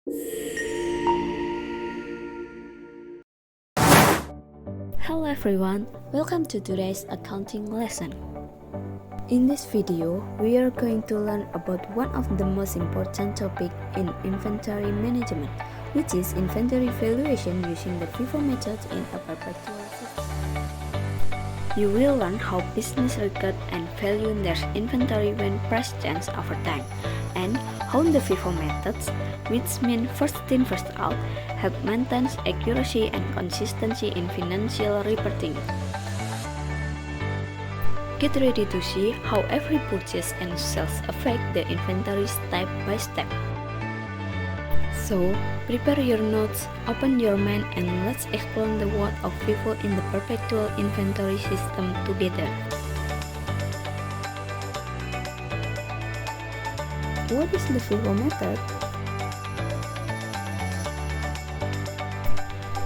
Hello everyone, welcome to today's accounting lesson. In this video, we are going to learn about one of the most important topics in inventory management, which is inventory valuation using the Fifo method in a perpetual system. You will learn how business record and value their inventory when price change over time, and how the Fifo methods, which mean first in first out, help maintain accuracy and consistency in financial reporting. Get ready to see how every purchase and sales affect the inventory step by step. So, prepare your notes, open your mind, and let's explore the world of Fifo in the perpetual inventory system together. What is the Fifo method?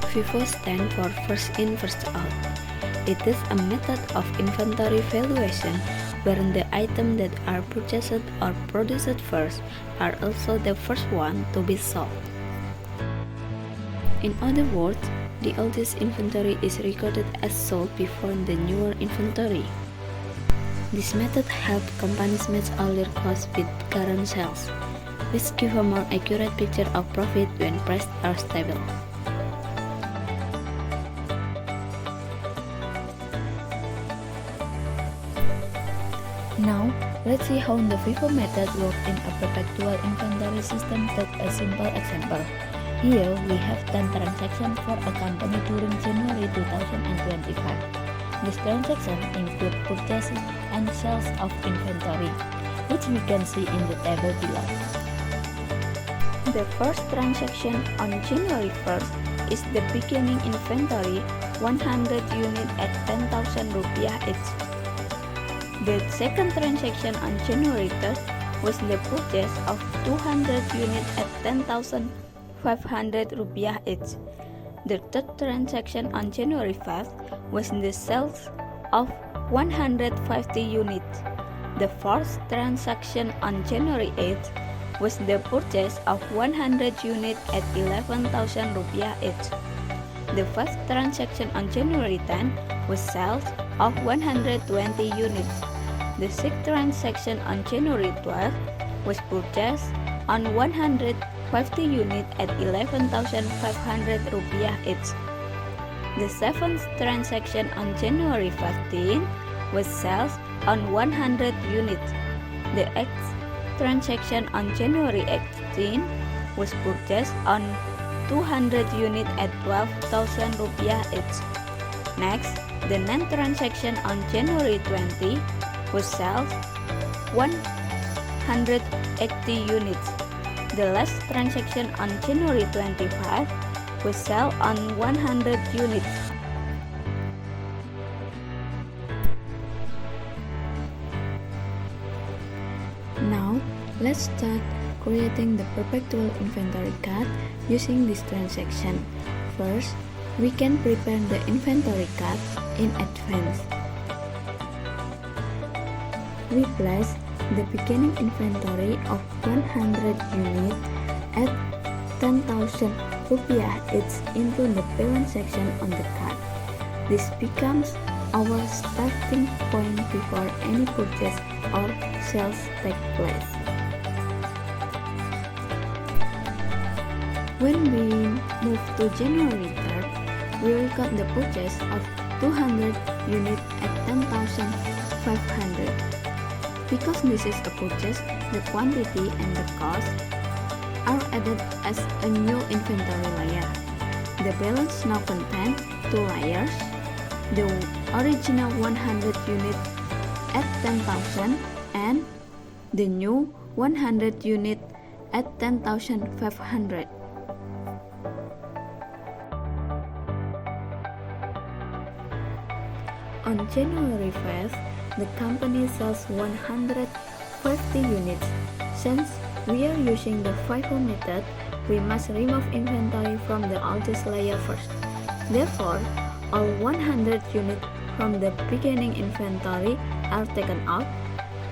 Fifo stands for first in first out. It is a method of inventory valuation where the items that are purchased or produced first are also the first one to be sold. In other words, the oldest inventory is recorded as sold before the newer inventory. This method helps companies match all their costs with current sales, which give a more accurate picture of profit when prices are stable. Now, let's see how the Fifo method works in a perpetual inventory system. Take a simple example. Here, we have 10 transactions for a company during January 2025. These transactions include purchases and sales of inventory, which we can see in the table below. The first transaction on January 1st is the beginning inventory 100 units at 10,000 rupiah each. The second transaction on January 3rd was the purchase of 200 units at 10,500 rupiah each. The third transaction on January 5th was the sales of 150 units. The fourth transaction on January 8th was the purchase of 100 units at 11,000 rupiah each. The fifth transaction on January 10th was sales of 120 units. The sixth transaction on January 12th was purchase on 150 units at 11,500 rupiah each. The seventh transaction on January 15th was sales on 100 units. The eighth transaction on January 18th was purchase on 200 units at 12,000 rupiah each. Next, the ninth transaction on January 20 was sales 180 units. The last transaction on January 25 was sale on 100 units. Now, let's start creating the perpetual inventory card using this transaction. First, we can prepare the inventory card in advance. We place the beginning inventory of 100 units at 10,000 rupiah each into the balance section on the card. This becomes our starting point before any purchase or sales take place. When we move to January 3rd, we record the purchase of 200 units at 10,500. Because this is a purchase, the quantity and the cost are added as a new inventory layer. The balance now contains two layers, the original 100 units at 10,000 and the new 100 units at 10,500. On January 5th, the company sells 150 units. Since we are using the Fifo method, we must remove inventory from the oldest layer first. Therefore, all 100 units from the beginning inventory are taken out,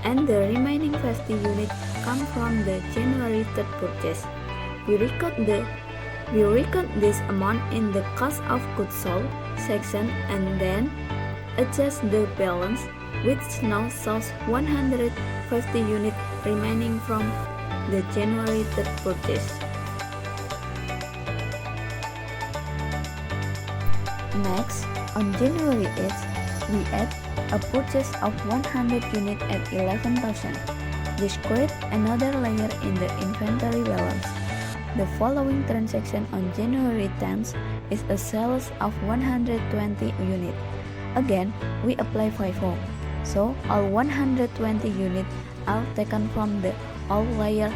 and the remaining 50 units come from the January 3rd purchase. we record this amount in the cost of goods sold section and then adjust the balance, which now shows 150 units remaining from the January 3rd purchase. Next, on January 8th, we add a purchase of 100 units at 11,000. This creates another layer in the inventory balance. The following transaction on January 10th is a sales of 120 units. Again, we apply FIFO, so all 120 units are taken from the all layer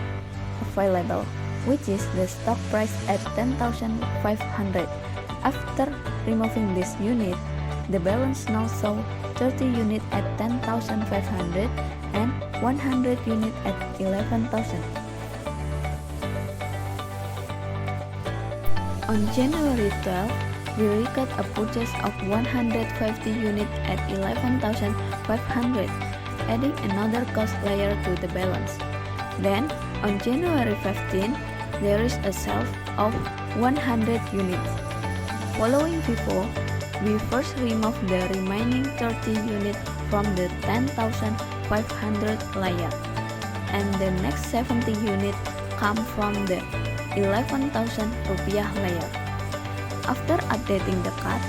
available, which is the stock price at 10,500. After removing this unit, the balance now shows 30 units at 10,500 and 100 units at 11,000. On January 12th, we record a purchase of 150 units at 11,500, adding another cost layer to the balance. Then, on January 15th, there is a sale of 100 units. Following Fifo, we first remove the remaining 30 units from the 10,500 layer, and the next 70 units come from the 11,000 rupiah layer. After updating the card,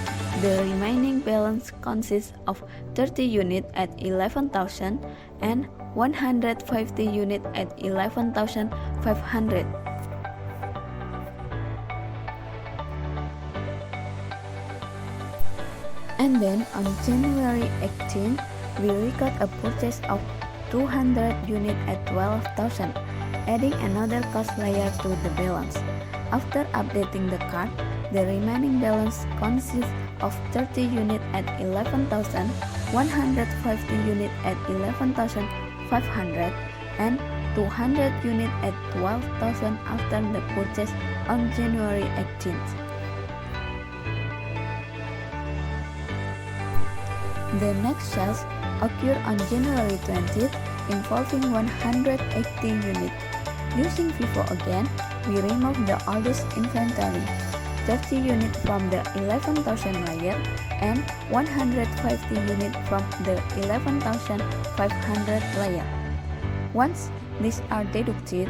the remaining balance consists of 30 units at 11,000 and 150 units at 11,500. And then on January 18th, we record a purchase of 200 units at 12,000, adding another cost layer to the balance. After updating the card, the remaining balance consists of 30 units at 11,000, 150 units at 11,500, and 200 units at 12,000 after the purchase on January 18th. The next sales occur on January 20th, involving 180 units. Using Fifo again, we remove the oldest inventory, 30 units from the 11,000 layer and 150 units from the 11,500 layer. Once these are deducted,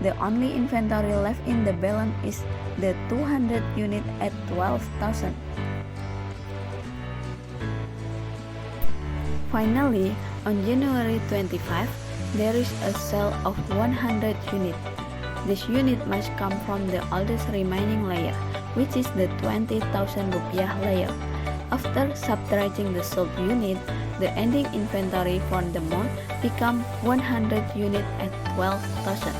the only inventory left in the balance is the 200 units at 12,000. Finally, on January 25, there is a sale of 100 units. This unit must come from the oldest remaining layer, which is the 20,000 rupiah layer. After subtracting the sold unit, the ending inventory for the month becomes 100 units at 12,000.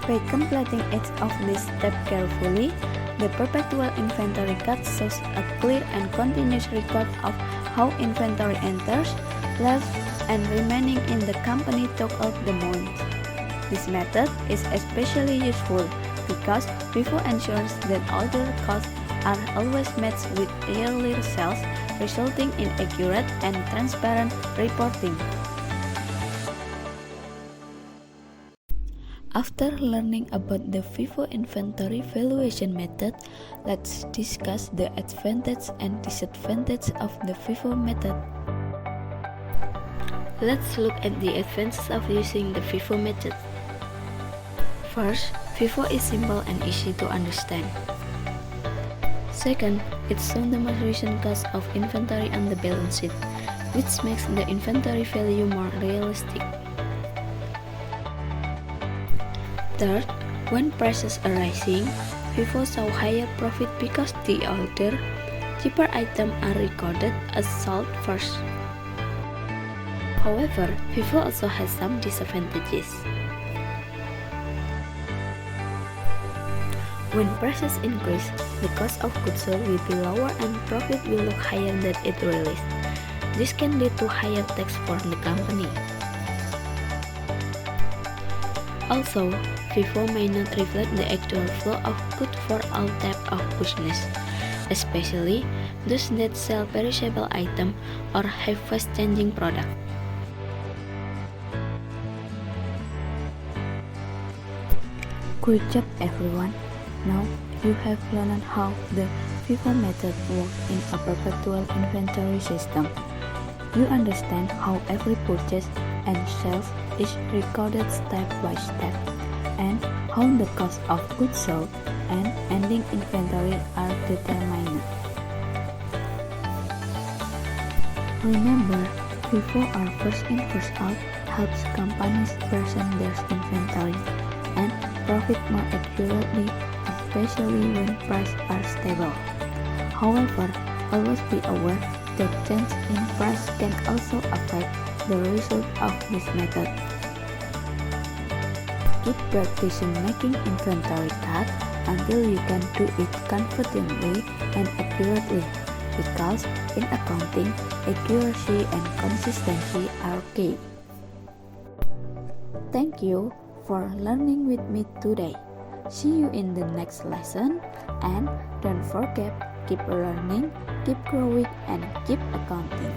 By completing each of these steps carefully, the perpetual inventory card shows a clear and continuous record of how inventory enters, left, and remaining in the company throughout the month. This method is especially useful because Fifo ensures that all the costs are always matched with yearly sales, resulting in accurate and transparent reporting. After learning about the Fifo inventory valuation method, let's discuss the advantages and disadvantages of the Fifo method. Let's look at the advantages of using the Fifo method. First, Fifo is simple and easy to understand. Second, it shows the measuration cost of inventory on the balance sheet, which makes the inventory value more realistic. Third, when prices are rising, Fifo shows higher profit because the older, cheaper items are recorded as sold first. However, Fifo also has some disadvantages. When prices increase, the cost of goods sold will be lower and profit will look higher than it really is. This can lead to higher tax for the company. Also, Fifo may not reflect the actual flow of goods for all types of business, especially those that sell perishable items or have fast-changing products. Good job everyone! Now you have learned how the Fifo method works in a perpetual inventory system. You understand how every purchase and sales is recorded step by step, and how the cost of goods sold and ending inventory are determined. Remember, Fifo or first in first out helps companies present their inventory and profit more accurately, especially when prices are stable. However, always be aware that change in price can also affect the result of this method. Keep practicing making inventory cut until you can do it confidently and accurately, because in accounting, accuracy and consistency are key. Thank you for learning with me today. See you in the next lesson, and don't forget, keep learning, keep growing, and keep accounting.